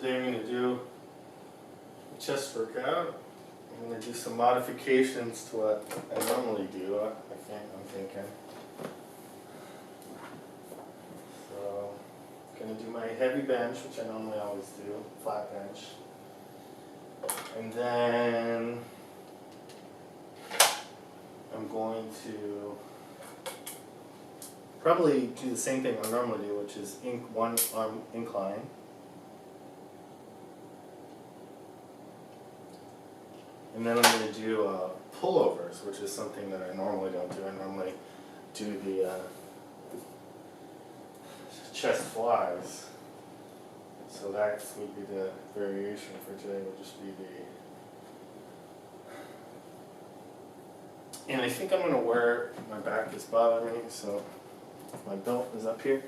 Today I'm going to do a chest workout. I'm going to do some modifications to what I normally do, I'm thinking. So, I'm going to do my heavy bench, which I normally always do, flat bench. And then I'm going to probably do the same thing I normally do, which is one arm incline. And then I'm going to do pullovers, which is something that I normally don't do. I normally do the chest flies. So that would be the variation for today, would just be the... And I think I'm going to wear, my back is bothering me, so my belt is up here.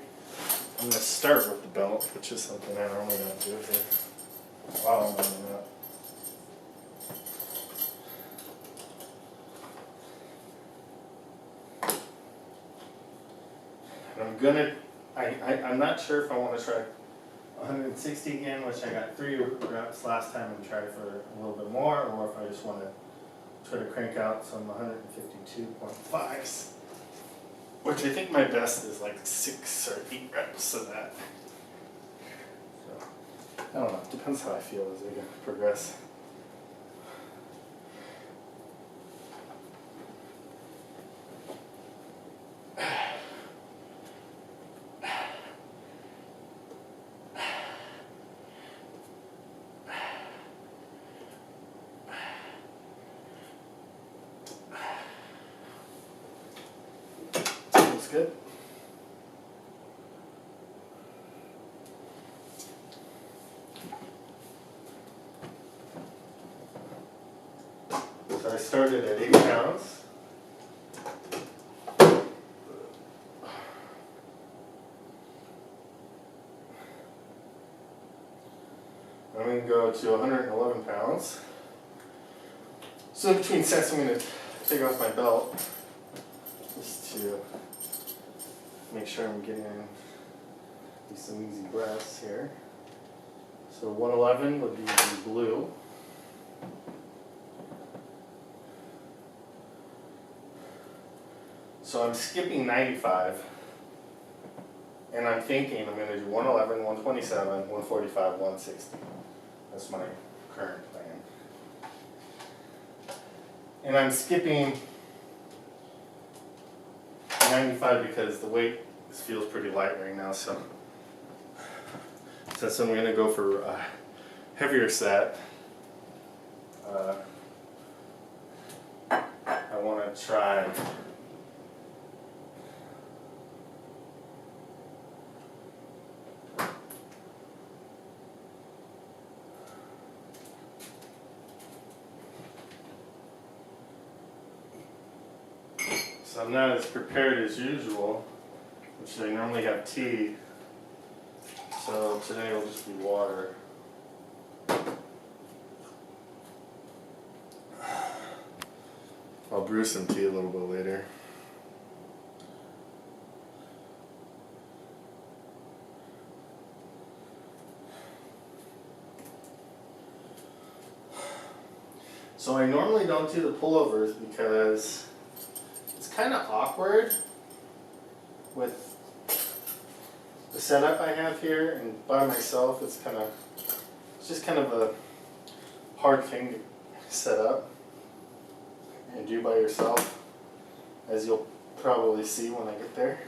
I'm going to start with the belt, which is something I normally don't do here while I'm warming up. And I'm not sure if I want to try 160 again, which I got 3 reps last time, and try for a little bit more, or if I just want to try to crank out some 152.5s, which I think my best is like 6 or 8 reps of that. So, I don't know, it depends how I feel as I progress. Looks good. So I started at 80 pounds. I'm going to go to 111 pounds. So in between sets I'm going to take off my belt just to make sure I'm getting some easy breaths here. So 111 would be the blue. So I'm skipping 95, and I'm thinking I'm going to do 111, 127, 145, 160. That's my current plan. And I'm skipping 95 because the weight feels pretty light right now, so since I'm going to go for a heavier set, I want to try So I'm not as prepared as usual, which I normally have tea, so today will just be water. I'll brew some tea a little bit later. So I normally don't do the pullovers because it's kind of awkward with the setup I have here, and by myself it's just kind of a hard thing to set up and do by yourself, as you'll probably see when I get there.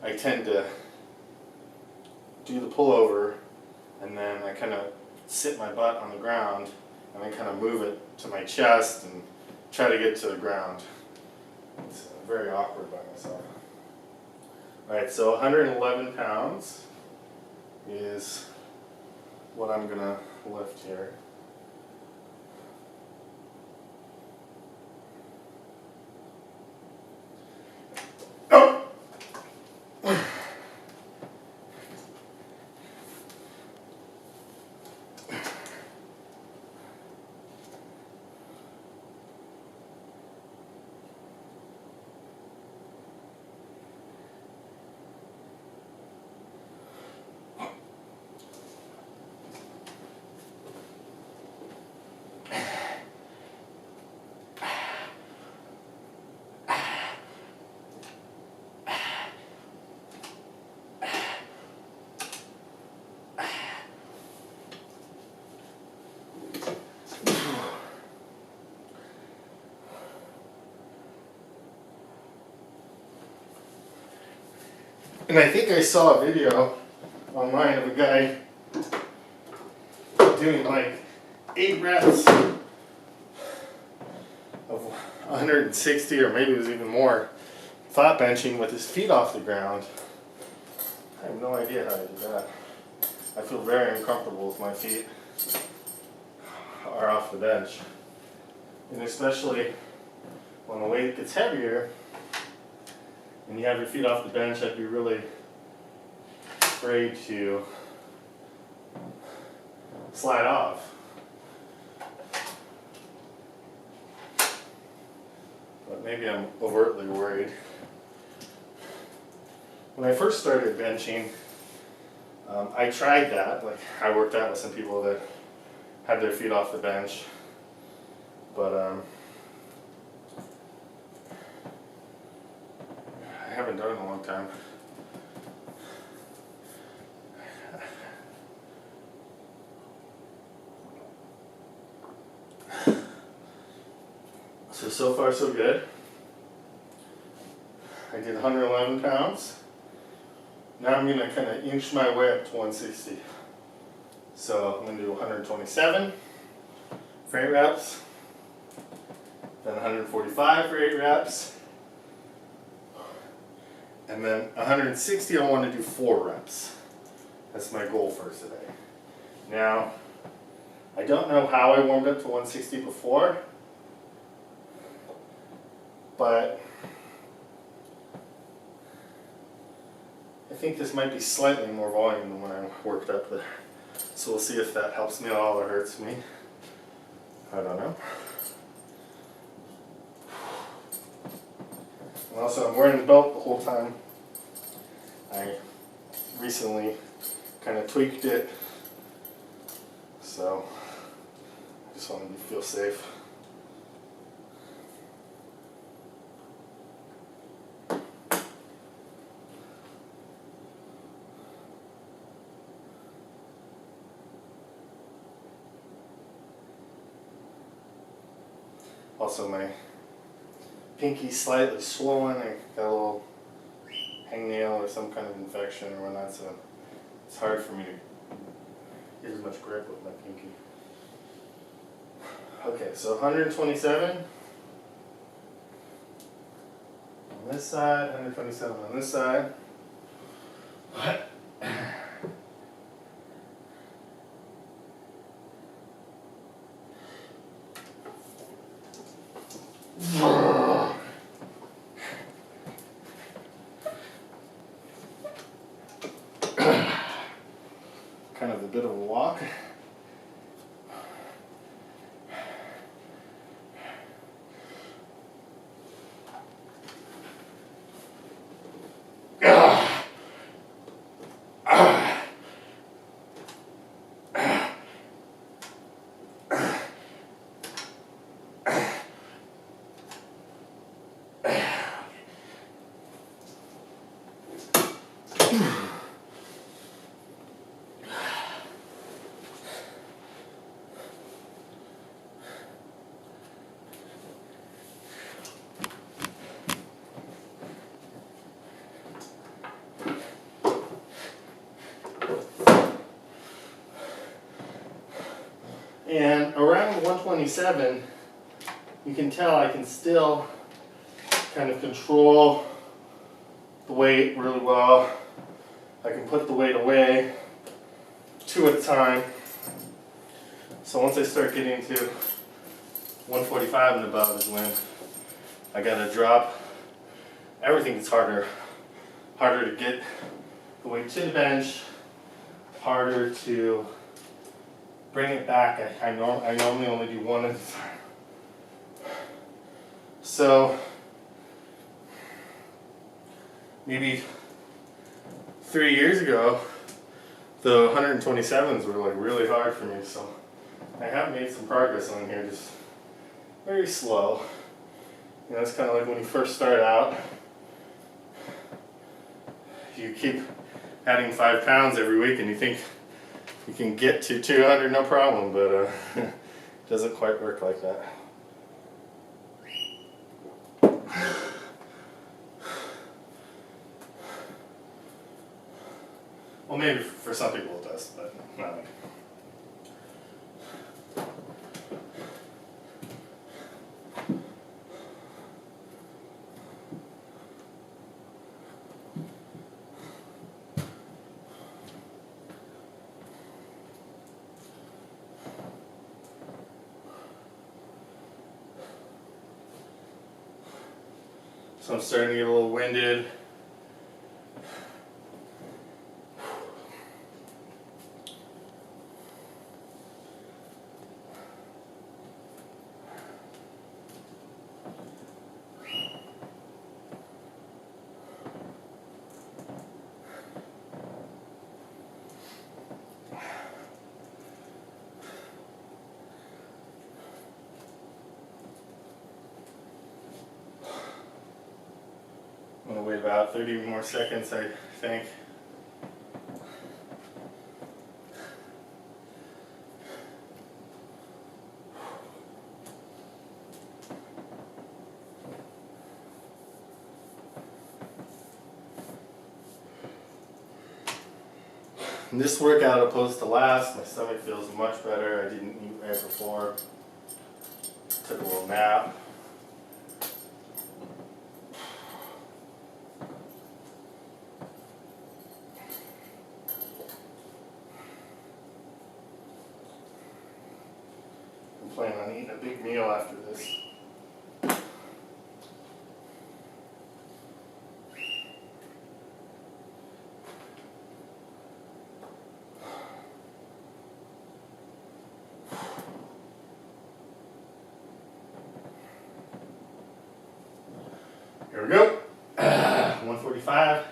I tend to do the pullover and then I kind of sit my butt on the ground and I kind of move it to my chest and try to get to the ground. It's very awkward by myself. Alright, so 111 pounds is what I'm going to lift here. Oh! And I think I saw a video online of a guy doing like 8 reps of 160, or maybe it was even more, flat benching with his feet off the ground. I have no idea how to do that. I feel very uncomfortable with my feet are off the bench. And especially when the weight gets heavier and you have your feet off the bench, I'd be really afraid to slide off. But maybe I'm overtly worried. When I first started benching, I tried that. Like, I worked out with some people that had their feet off the bench, but I haven't done it in a long time. So far so good. I did 111 pounds. Now I'm going to kind of inch my way up to 160. So I'm going to do 127 for 8 reps, then 145 for 8 reps, and then 160 I want to do 4 reps. That's my goal for today. Now, I don't know how I warmed up to 160 before, but I think this might be slightly more volume than when I worked up there. So we'll see if that helps me at all or hurts me. I don't know. And also, I'm wearing the belt the whole time. I recently kind of tweaked it, so I just wanted to feel safe. Also, my pinky's slightly swollen. I got a little hangnail or some kind of infection or whatnot, so it's hard for me to get as much grip with my pinky. Okay, so 127 on this side, 127 on this side. Kind of a bit of a walk. And around 127, you can tell I can still kind of control the weight really well. I can put the weight away 2 at a time. So once I start getting to 145 and above is when I gotta drop. Everything gets harder to get the weight to the bench, harder to bring it back. I normally only do 1 at a time. So maybe 3 years ago, the 127s were like really hard for me. So I have made some progress on here, just very slow. You know, it's kind of like when you first start out, you keep adding 5 pounds every week and you think you can get to 200 no problem, but it doesn't quite work like that. Well, maybe for some people it does, but not me. So I'm starting to get a little winded. I'm gonna wait about 30 more seconds, I think. And this workout opposed to last, my stomach feels much better. I didn't eat right before. Took a little nap. I'm planning on eating a big meal after this. Here we go. 145.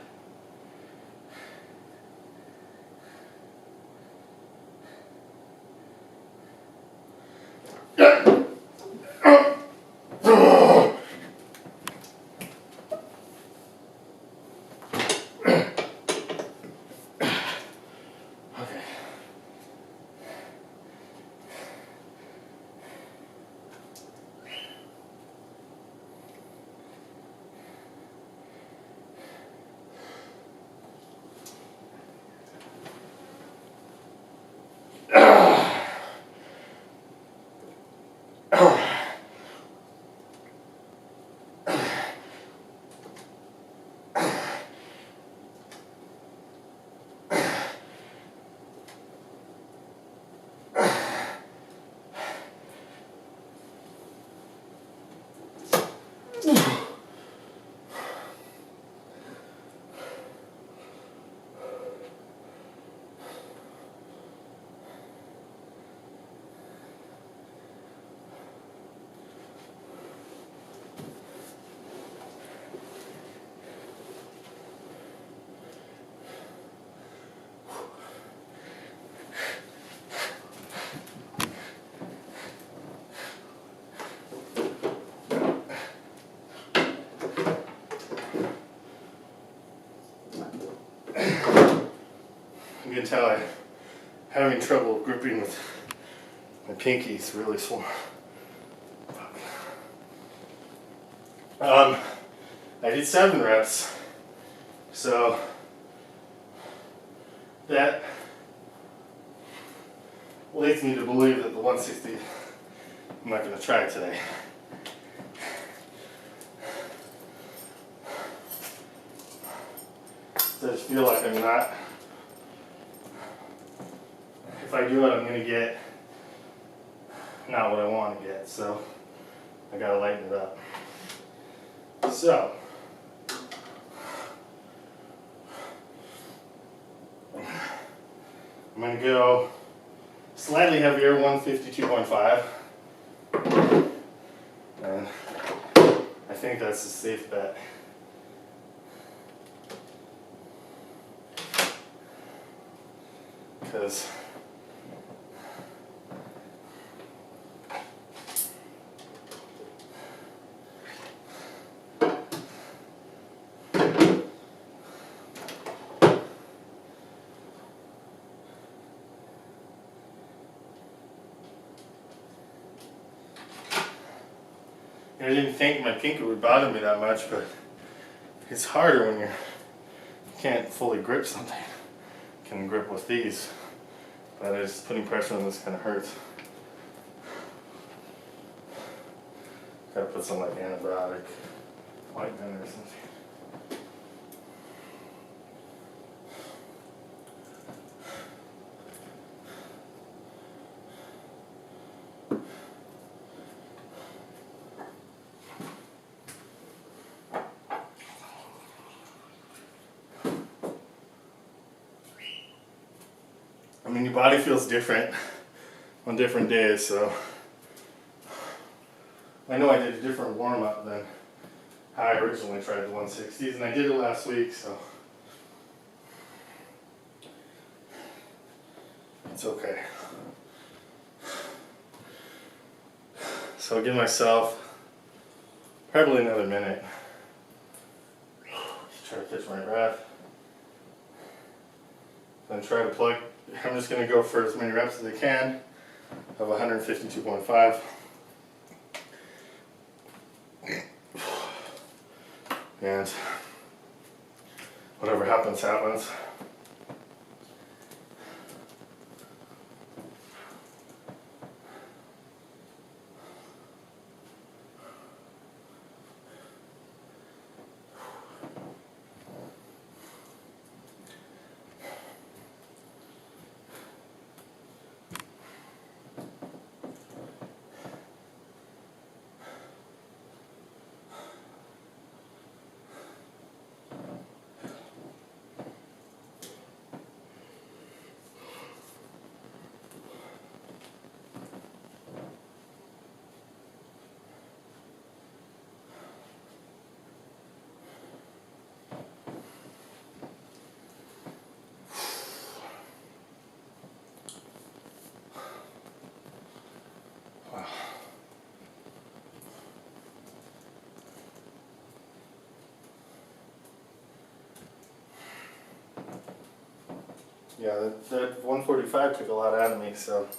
You can tell I'm having trouble gripping with my pinkies, really sore. I did 7 reps, so that leads me to believe that the 160 I'm not going to try today. So I just feel like I'm not. If I do it, I'm going to get not what I want to get, so I got to lighten it up. So, I'm going to go slightly heavier, 152.5, and I think that's a safe bet. Because I didn't think my pinky would bother me that much, but it's harder when you can't fully grip something. can grip with these, but just putting pressure on this kind of hurts. Gotta put some like antibiotic ointment or something. I mean, your body feels different on different days, so I know I did a different warm-up than how I originally tried the 160s, and I did it last week, so it's okay. So I'll give myself probably another minute. Try to catch my breath. Then try to plug. I'm just going to go for as many reps as I can of 152.5. And whatever happens, happens. Yeah, that 145 took a lot out of me, so.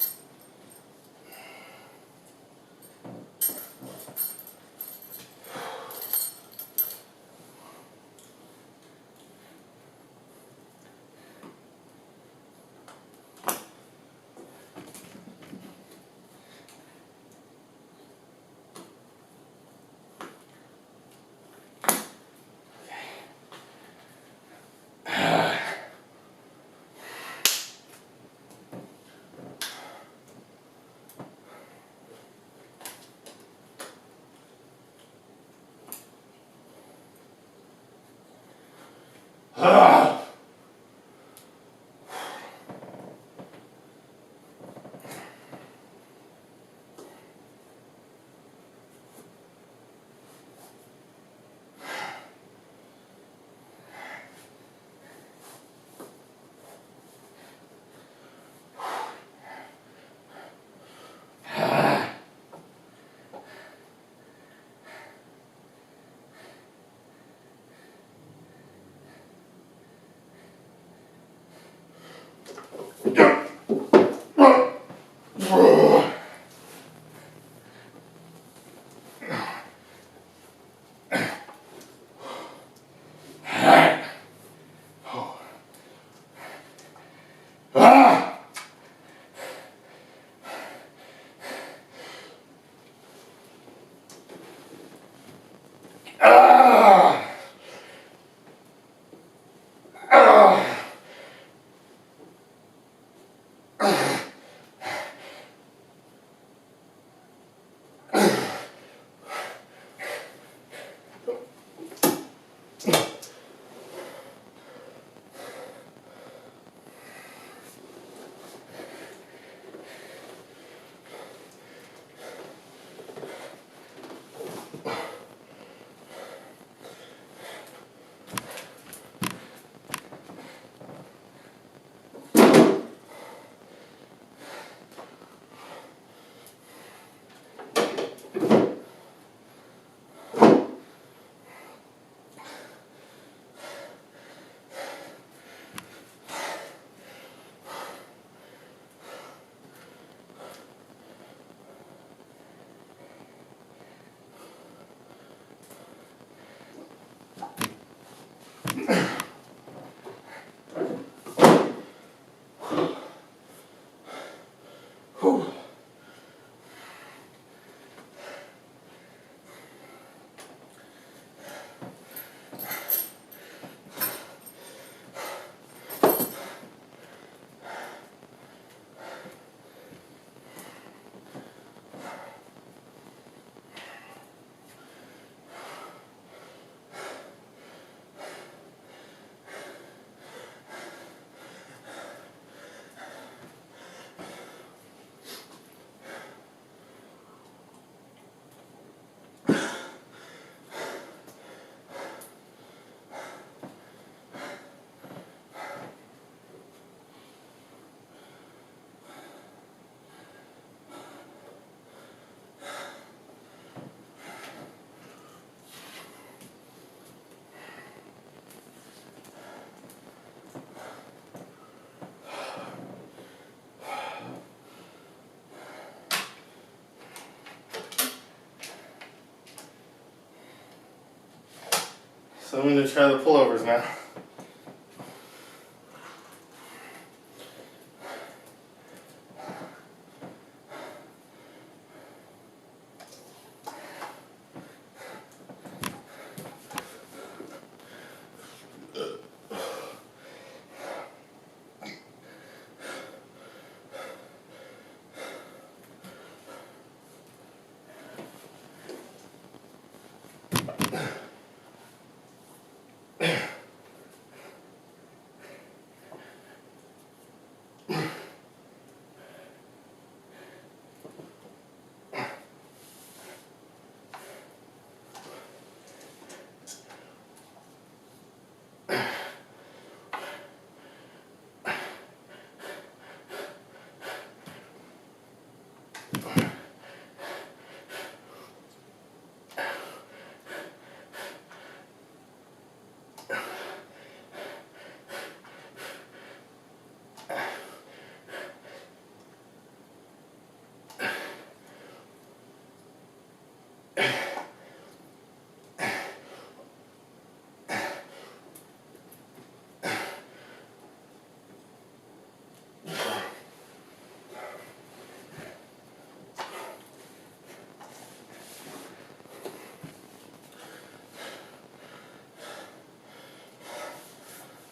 So I'm going to try the pullovers now.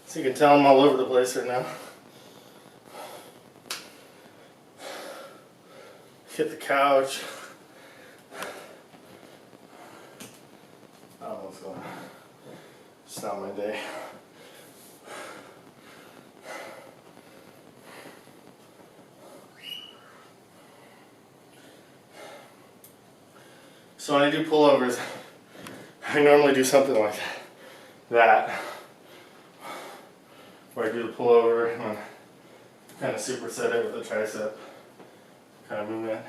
So you can tell I'm all over the place right now. Hit the couch. I don't know what's going on. It's not my day. So when I do pullovers, I normally do something like that. Where I do the pullover and then kind of superset it with a tricep kind of movement.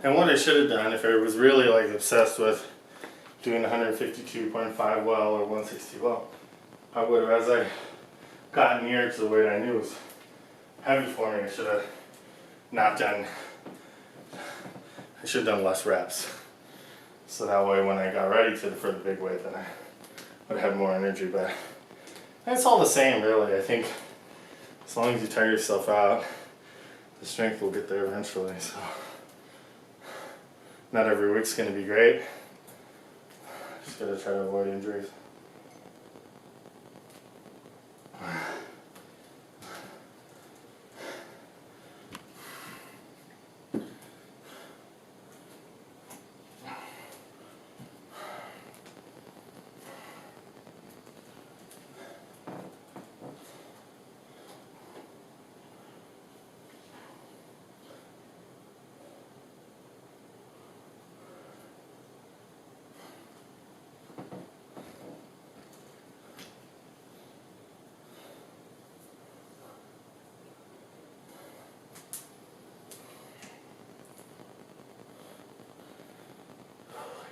And what I should have done, if I was really like obsessed with doing 152.5 well or 160 well, I would have, as I got near to the weight I knew was heavy for me, I should have done less reps. So that way when I got ready for the big weight, then I would have more energy. But it's all the same really. I think as long as you tire yourself out, the strength will get there eventually. So not every week's going to be great. Just gotta try to avoid injuries.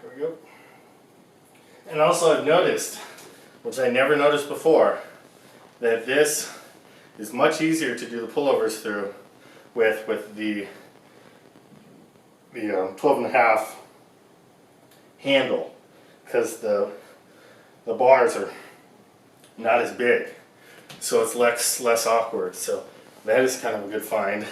Here we go. And also I've noticed, which I never noticed before, that this is much easier to do the pullovers through with the 12.5 handle, because the bars are not as big, so it's less awkward. So that is kind of a good find.